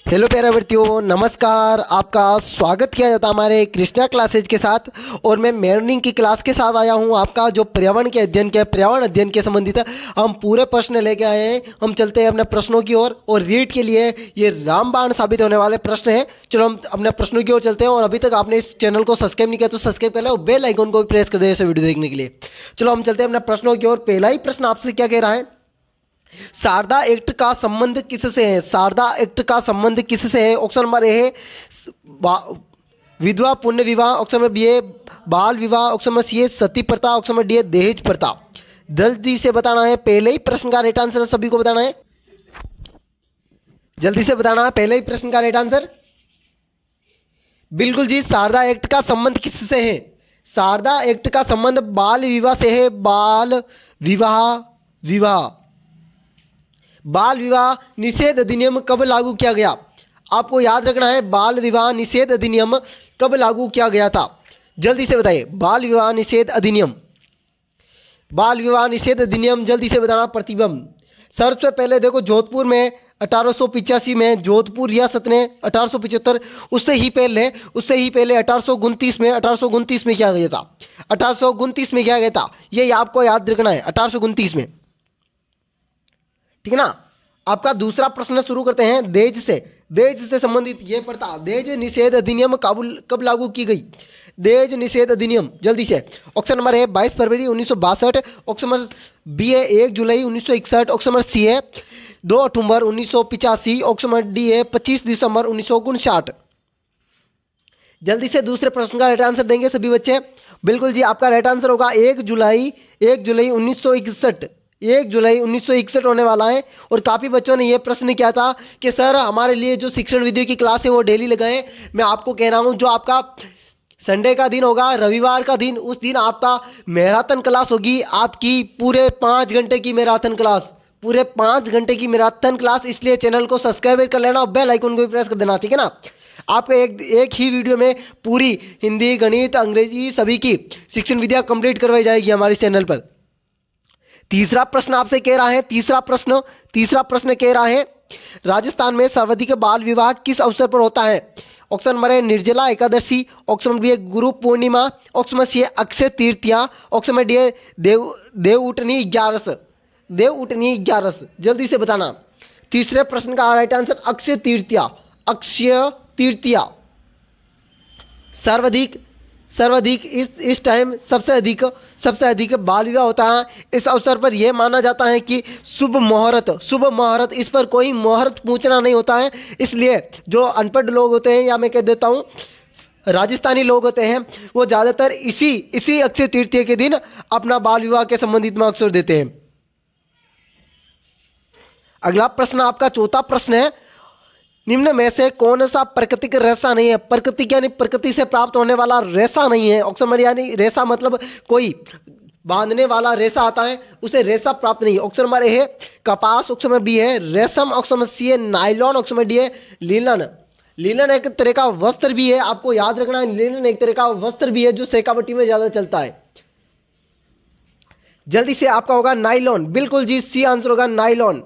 Hello प्यारे विद्यार्थियों, नमस्कार। आपका स्वागत किया जाता है हमारे कृष्णा क्लासेज के साथ। और मैं मॉर्निंग की क्लास के साथ आया हूं। आपका जो पर्यावरण अध्ययन के संबंधित हम पूरे प्रश्न लेके आए हैं। हम चलते हैं अपने प्रश्नों की ओर और रीड के लिए ये रामबाण साबित होने वाले प्रश्न हैं। चलो हम अपने प्रश्नों की ओर चलते हैं। और अभी तक आपने इस चैनल को सब्सक्राइब नहीं किया तो सब्सक्राइब कर लो और बेल आइकन को भी प्रेस कर दे ऐसे वीडियो देखने के लिए। चलो हम चलते हैं अपने प्रश्नों की ओर। पहला ही प्रश्न आपसे क्या कह रहा है, शारदा एक्ट का संबंध किससे है? शारदा एक्ट का संबंध किससे है? ऑप्शन नंबर ए है विधवा पुण्य विवाह, ऑप्शन नंबर बी है बाल विवाह, ऑप्शन नंबर सी है सती प्रथा, ऑप्शन नंबर डी है दहेज प्रथा। जल्दी से बताना है। पहले ही प्रश्न का राइट आंसर सभी को बताना है। जल्दी से बताना है पहले ही प्रश्न का राइट आंसर। बिल्कुल जी, शारदा एक्ट का संबंध किससे है? शारदा एक्ट का संबंध बाल विवाह से है। बाल विवाह निषेध अधिनियम कब लागू किया गया? आपको याद रखना है, बाल विवाह निषेध अधिनियम कब लागू किया गया था? जल्दी से बताइए। बाल विवाह निषेध अधिनियम जल्दी से बताना। प्रतिबंध सबसे पहले देखो, जोधपुर में 1885 में जोधपुर रियासत ने 1875, उससे ही पहले 1829 में किया गया था। 1829 में किया गया था, ये आपको याद रखना है। 1829 में, ठीक है ना। आपका दूसरा प्रश्न शुरू करते हैं दहेज से संबंधित ये प्रथा, दहेज निषेध अधिनियम कब लागू की गई? दहेज निषेध अधिनियम, जल्दी से। ऑप्शन नंबर है 22 फरवरी 1962, ऑप्शन नंबर बी है 1 जुलाई 1961, ऑप्शन नंबर सी है 2 अक्टूबर 1985, ऑप्शन नंबर डी है 25 दिसंबर 1959। जल्दी से दूसरे प्रश्न का राइट आंसर देंगे सभी बच्चे। बिल्कुल जी, आपका राइट आंसर होगा 1 जुलाई 1961। 1 जुलाई 1961 होने वाला है। और काफ़ी बच्चों ने यह प्रश्न किया था कि सर हमारे लिए जो शिक्षण विधि की क्लास है वो डेली लगाएं। मैं आपको कह रहा हूं, जो आपका संडे का दिन होगा, रविवार का दिन, उस दिन आपका मैराथन क्लास होगी। आपकी पूरे 5 घंटे की मैराथन क्लास, इसलिए चैनल को सब्सक्राइब कर लेना और बेल आइकन को भी प्रेस कर देना, ठीक है ना। आपको एक ही वीडियो में पूरी हिंदी, गणित, अंग्रेजी सभी की शिक्षण विद्या कंप्लीट करवाई जाएगी हमारे चैनल पर। तीसरा प्रश्न आपसे कह रहा है, तीसरा प्रश्न कह रहा है, राजस्थान में सर्वाधिक बाल विवाह किस अवसर पर होता है? ऑप्शन नंबर है Nirjala Ekadashi, option number B है Guru Purnima, option number C है Akshaya Tritiya, option number D है देवउठनी 11। जल्दी से बताना। तीसरे प्रश्न का राइट आंसर अक्षय तृतीया। सर्वाधिक इस टाइम सबसे अधिक बाल विवाह होता है। इस अवसर पर यह माना जाता है कि शुभ मुहूर्त, इस पर कोई मुहूर्त पूछना नहीं होता है। इसलिए जो अनपढ़ लोग होते हैं, या मैं कह देता हूँ राजस्थानी लोग होते हैं, वो ज़्यादातर इसी अक्षय तृतीया के दिन अपना बाल विवाह के संबंधित में अवसर देते हैं। अगला प्रश्न आपका चौथा प्रश्न है, निम्न में से कौन सा प्राकृतिक रेशा नहीं है? प्राकृतिक यानी प्रकृति से प्राप्त होने वाला रेशा नहीं है। ऑप्शन नंबर यानी रेशा मतलब कोई बांधने वाला रेशा आता है, उसे रेशा प्राप्त नहीं है। ऑप्शन नंबर ए है कपास, ऑप्शन नंबर बी है रेशम, ऑप्शन नंबर सी है नायलॉन, ऑप्शन नंबर डी है लिनन एक तरह का वस्त्र भी है। आपको याद रखना है, लिनन एक तरह का वस्त्र भी है जो शेखावटी में ज्यादा चलता है। जल्दी से आपका होगा नायलॉन। बिल्कुल जी, सी आंसर होगा नायलॉन।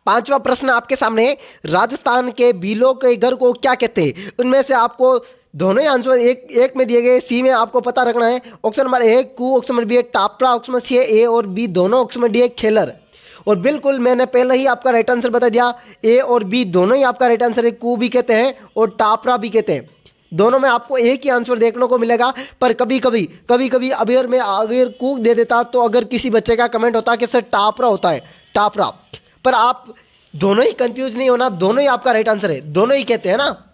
पांचवा प्रश्न आपके सामने, राजस्थान के भीलों के घर को क्या कहते हैं? उनमें से आपको दोनों ही आंसर एक में दिए गए, सी में आपको पता रखना है। ऑप्शन नंबर ए कू, ऑप्शन नंबर बी है टापरा, ऑप्शन नंबर सी है ए और बी दोनों, ऑप्शन नंबर डी है खेलर। और बिल्कुल मैंने पहले ही आपका राइट आंसर बता दिया, ए और बी दोनों ही आपका राइट आंसर है। कू भी कहते हैं और टापरा भी कहते हैं। दोनों में आपको एक ही आंसर देखने को मिलेगा। पर कभी कभी अगर मैं कू दे देता तो अगर किसी बच्चे का कमेंट होता कि सर टापरा होता है, टापरा। पर आप दोनों ही कंफ्यूज नहीं होना, दोनों ही आपका राइट आंसर है, दोनों ही कहते हैं ना।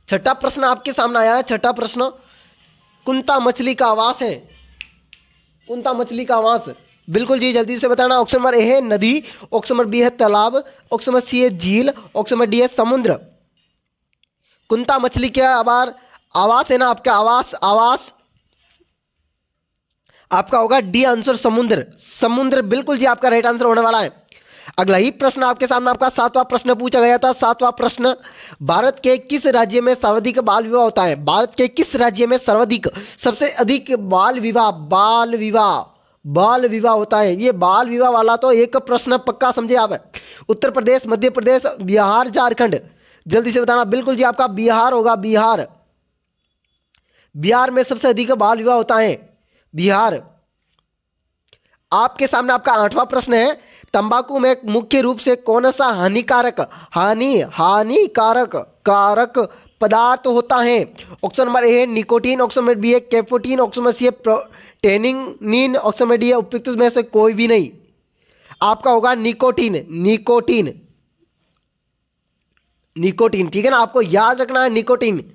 छठा प्रश्न आपके सामने आया है। छठा प्रश्न, कुंता मछली का आवास है? कुंता मछली का आवास, बिल्कुल जी, जल्दी से बताना। ऑप्शन नंबर ए है नदी, ऑप्शन नंबर बी है तालाब, ऑप्शन नंबर सी है झील, ऑप्शन नंबर डी है समुद्र। कुंता मछली के आवास है ना, आपका आवास आपका होगा डी आंसर समुद्र। बिल्कुल जी, आपका राइट आंसर होने वाला है। अगला ही प्रश्न आपके सामने, आपका 7वां प्रश्न पूछा गया था। 7वां प्रश्न, भारत के किस राज्य में सर्वाधिक बाल विवाह होता है? भारत के किस राज्य में सबसे अधिक बाल विवाह बाल विवाह होता है। ये बाल विवाह वाला तो एक प्रश्न पक्का समझे आप। उत्तर प्रदेश, मध्य प्रदेश, बिहार, झारखंड, जल्दी से बताना। बिल्कुल जी आपका बिहार होगा, बिहार। बिहार में सबसे अधिक बाल विवाह होता है, बिहार। आपके सामने आपका 8वां प्रश्न है, तंबाकू में मुख्य रूप से कौन सा हानिकारक कारक पदार्थ होता है? ऑप्शन नंबर ए है निकोटीन, ऑप्शन नंबर बी है कैफीन, ऑप्शन नंबर सी है टेनिंग, ऑप्शन नंबर डी है उपयुक्त में से कोई भी नहीं। आपका होगा निकोटीन। ठीक है ना, आपको याद रखना है निकोटीन।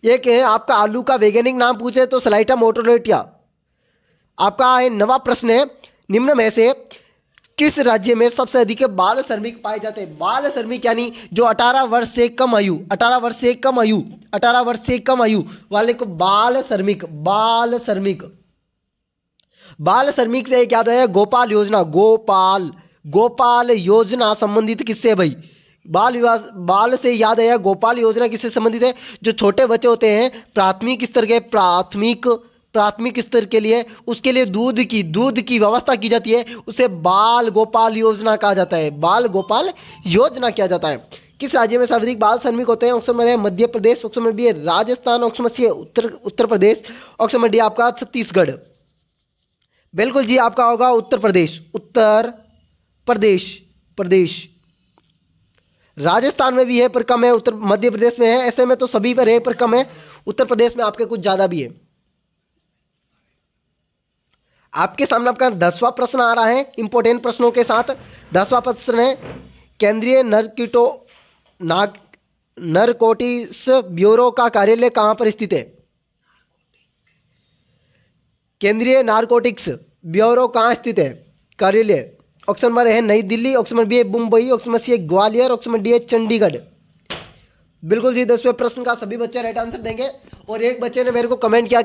एक है आपका आलू का वैज्ञानिक नाम पूछे तो सलाइटा मोटोलेटिया। आपका 9वां प्रश्न है, निम्न में से किस राज्य में सबसे अधिक बाल श्रमिक पाए जाते हैं? बाल श्रमिक यानी जो 18 वर्ष से कम आयु वाले को बाल श्रमिक से क्या है? गोपाल योजना संबंधित किससे भाई? बाल से याद आया, गोपाल योजना किससे संबंधित है? जो छोटे बच्चे होते हैं प्राथमिक स्तर के लिए, उसके लिए दूध की व्यवस्था की जाती है, उसे बाल गोपाल योजना कहा जाता है। किस राज्य में सर्वाधिक बाल श्रमिक होते हैं? ऑप्शन नंबर है Madhya Pradesh, option number B है राजस्थान, ऑप्शन नंबर सी है Uttar Pradesh, option number D आपका छत्तीसगढ़। बिल्कुल जी आपका होगा उत्तर प्रदेश। राजस्थान में भी है पर कम है, मध्य प्रदेश में है, ऐसे में तो सभी पर है पर कम है, उत्तर प्रदेश में आपके कुछ ज्यादा भी है। आपके सामने आपका 10वां प्रश्न आ रहा है इंपॉर्टेंट प्रश्नों के साथ। 10वां प्रश्न है, केंद्रीय नरकोटिक्स ब्यूरो का कार्यालय कहां पर स्थित है? केंद्रीय नारकोटिक्स ब्यूरो कहां स्थित है कार्यालय? ऑप्शन नंबर है नई दिल्ली, ऑप्शन नंबर बी है मुंबई, ऑप्शन नंबर सी है ग्वालियर, ऑप्शन नंबर डी है चंडीगढ़। बिल्कुल जी 10वें प्रश्न का सभी बच्चे राइट आंसर देंगे। और एक बच्चे ने मेरे को कमेंट किया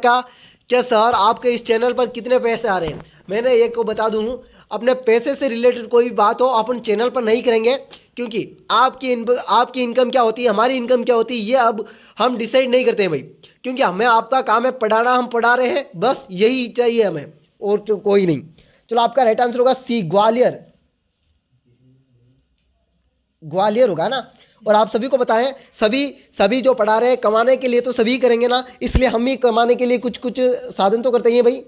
क्या सर आपके इस चैनल पर कितने पैसे आ रहे हैं? मैंने एक को बता दूं, अपने पैसे से रिलेटेड कोई बात हो अपन चैनल पर नहीं करेंगे, क्योंकि आपकी इनकम क्या होती है, हमारी इनकम क्या होती है, ये अब हम डिसाइड नहीं करते हैं भाई। क्योंकि हमें आपका काम है पढ़ाना, हम पढ़ा रहे हैं, बस यही चाहिए हमें, और तो कोई नहीं। चलो आपका राइट आंसर होगा सी ग्वालियर होगा ना। और आप सभी को बताएं, सभी जो पढ़ा रहे हैं कमाने के लिए तो सभी करेंगे ना, इसलिए हम भी कमाने के लिए कुछ साधन तो करते ही हैं भाई।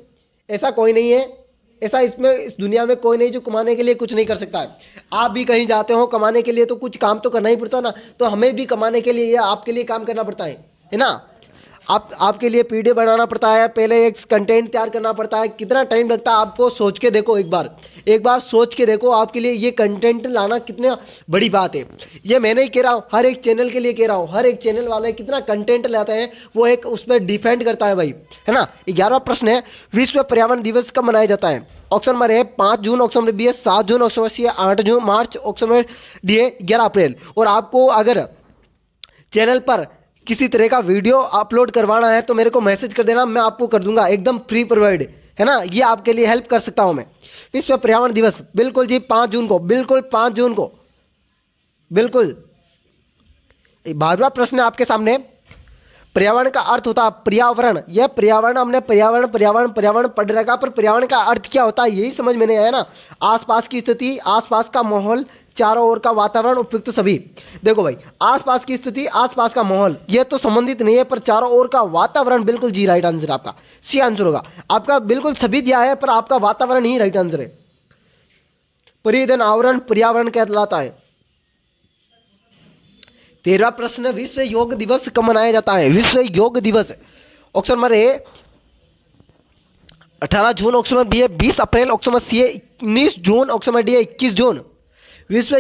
ऐसा कोई नहीं है, ऐसा इस दुनिया में कोई नहीं जो कमाने के लिए कुछ नहीं कर सकता है। आप भी कहीं जाते हो कमाने के लिए तो कुछ काम तो करना ही पड़ता है ना, तो हमें भी कमाने के लिए या आपके लिए काम करना पड़ता है ना। आपके लिए पीडीएफ बनाना पड़ता है, पहले एक कंटेंट तैयार करना पड़ता है, कितना टाइम लगता है आपको सोच के देखो, एक बार सोच के देखो, आपके लिए ये कंटेंट लाना कितनी बड़ी बात है। ये मैं नहीं कह रहा हूँ, हर एक चैनल के लिए कह रहा हूँ, हर एक चैनल वाले कितना कंटेंट लाते हैं वो एक उसमें डिपेंड करता है भाई, है ना। 11वां प्रश्न है, विश्व पर्यावरण दिवस कब मनाया जाता है? ऑप्शन नंबर है 5 जून, ऑप्शन नंबर बी है 7 जून, ऑप्शन नंबर सी है 8 जून मार्च, ऑप्शन नंबर डी है 11 अप्रैल। और आपको अगर चैनल पर किसी तरह का वीडियो अपलोड करवाना है तो मेरे को मैसेज कर देना, मैं आपको कर दूंगा, एकदम फ्री प्रोवाइड, है ना। ये आपके लिए हेल्प कर सकता हूं मैं। विश्व पर्यावरण दिवस बिल्कुल जी 5 जून को, बिल्कुल 5 जून को, बिल्कुल। 12वां प्रश्न आपके सामने, पर्यावरण का अर्थ होता है पर्यावरण। यह पर्यावरण हमने पर्यावरण पढ़ रखा, पर पर्यावरण का अर्थ क्या होता है यही समझ में नहीं आया ना। आसपास की स्थिति, आसपास का माहौल, चारों ओर का वातावरण, उपयुक्त सभी। देखो भाई, आसपास की स्थिति, आसपास का माहौल ये तो संबंधित नहीं है, पर चारों ओर का वातावरण बिल्कुल जी राइट आंसर आपका, सी आंसर होगा आपका। बिल्कुल सभी दिया है पर आपका वातावरण ही राइट आंसर है। परिधन आवरण पर्यावरण कहलाता है। 13वां प्रश्न, विश्व योग दिवस कब मनाया जाता है? विश्व योग दिवस ऑप्शन नंबर ए 18 जून, ऑप्शन नंबर बी है 20 अप्रैल, ऑप्शन नंबर सी है 19 जून, ऑप्शन नंबर डी है 21 जून। विश्व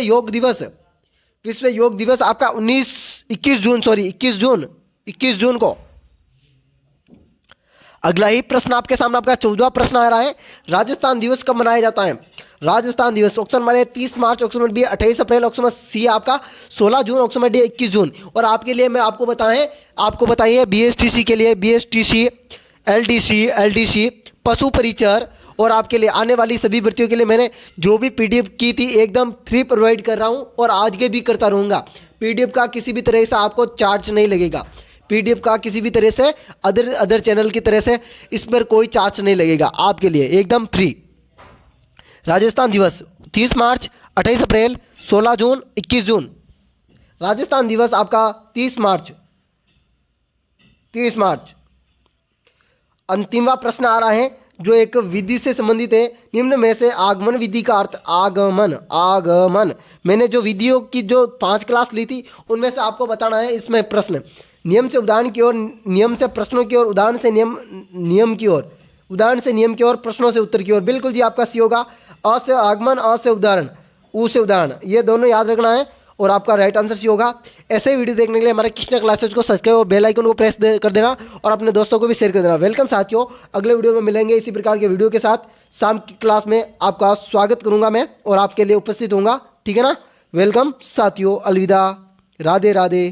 योग दिवस आपका 21 जून को। अगला ही प्रश्न आपके सामने आपका 14वां प्रश्न आ रहा है, राजस्थान दिवस कब मनाया जाता है? राजस्थान दिवस ऑप्शन नंबर है 30 मार्च, ऑप्शन नंबर बी 28 अप्रैल, ऑप्शन नंबर सी आपका 16 जून, ऑप्शन नंबर डी 21 जून। और आपके लिए मैं आपको बताइए बीएसटीसी के लिए, बीएसटीसी, एलडीसी, पशु परिचर और आपके लिए आने वाली सभी भर्तियों के लिए मैंने जो भी पीडीएफ की थी एकदम फ्री प्रोवाइड कर रहा हूं और आज के भी करता रहूंगा। पीडीएफ का किसी भी तरह से आपको चार्ज नहीं लगेगा। PDF का किसी भी तरह से अदर चैनल की तरह से इस पर कोई चार्ज नहीं लगेगा, आपके लिए एकदम फ्री। राजस्थान दिवस 30 मार्च, 28 अप्रैल, 16 जून, 21 जून। राजस्थान दिवस आपका 30 मार्च। अंतिमवा प्रश्न आ रहा है जो एक विधि से संबंधित है। निम्न में से आगमन विधि का अर्थ, आगमन मैंने जो विधियों की जो 5 क्लास ली थी उनमें से आपको बताना है इसमें प्रश्न। नियम से उदाहरण की ओर, नियम से प्रश्नों की ओर, उदाहरण से नियम की ओर, उदाहरण से नियम की ओर, प्रश्नों से उत्तर की ओर। बिल्कुल जी, आपका सी होगा। अ से आगमन, अ से उदाहरण, उ से उदाहरण, ये दोनों याद रखना है और आपका राइट आंसर सी होगा। ऐसे ही वीडियो देखने के लिए हमारे कृष्णा क्लासेज को सब्सक्राइब और बेल आइकन को प्रेस कर देना और अपने दोस्तों को भी शेयर कर देना। वेलकम साथियों, अगले वीडियो में मिलेंगे इसी प्रकार के वीडियो के साथ। शाम की क्लास में आपका स्वागत करूंगा मैं और आपके लिए उपस्थित होऊंगा, ठीक है ना। वेलकम साथियों, अलविदा, राधे राधे।